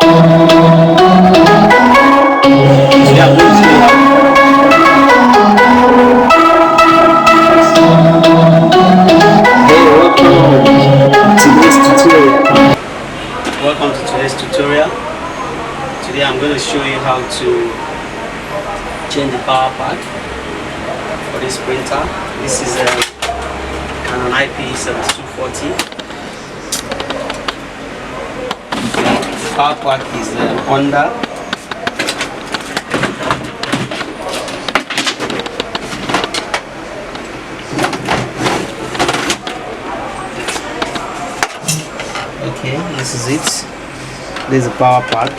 Welcome to today's tutorial. Today I'm going to show you how to change the power pack for this printer. This is a Canon IP7240. The power pack is under. Okay, this is it. This is the power pack.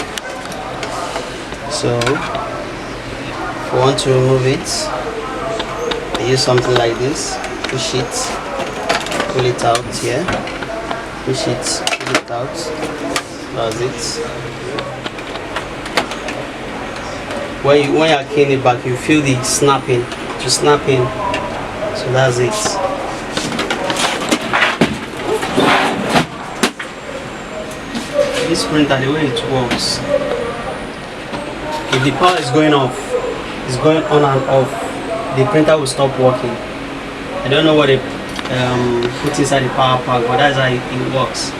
So if you want to remove it, I use something like this. Push it, pull it out here. Push it, pull it out. That's it. When you're cleaning it back, you feel the snapping. To snapping. So that's it. This printer, the way it works, if the power is going off, it's going on and off, the printer will stop working. I don't know what they put inside the power pack, but that's how it works.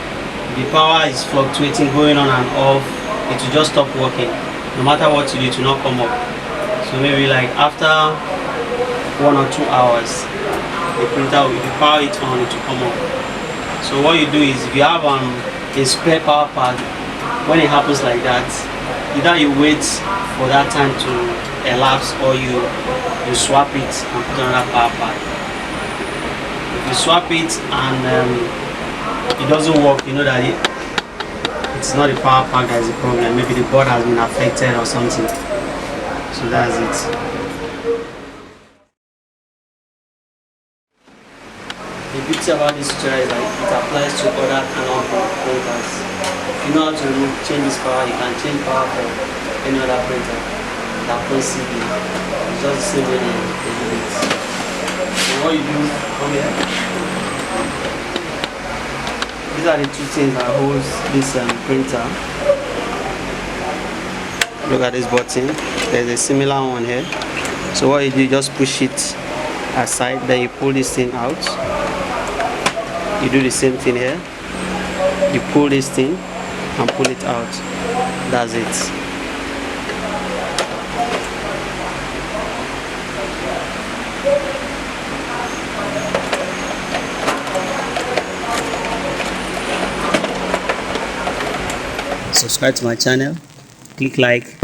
If the power is fluctuating, going on and off, it will just stop working. No matter what you do, it will not come up. So maybe like after 1 or 2 hours, the printer will, if you power it on, it will come up. So what you do is, if you have a spare power pack, when it happens like that, either you wait for that time to elapse, or you swap it and put another power pack. If you swap it and it doesn't work, you know that it's not the power pack that is the problem. Maybe the board has been affected or something. So that's it. The beauty about this tutorial is that it applies to other Canon printers. If you know how to change this power, you can change power for any other printer that prints CD. It's just the same way they do it. So what you do, come here. These are the two things that hold this printer. Look at this button. There's a similar one here. So what you do, you just push it aside, then you pull this thing out. You do the same thing here. You pull this thing and pull it out. That's it. Subscribe to my channel, click like.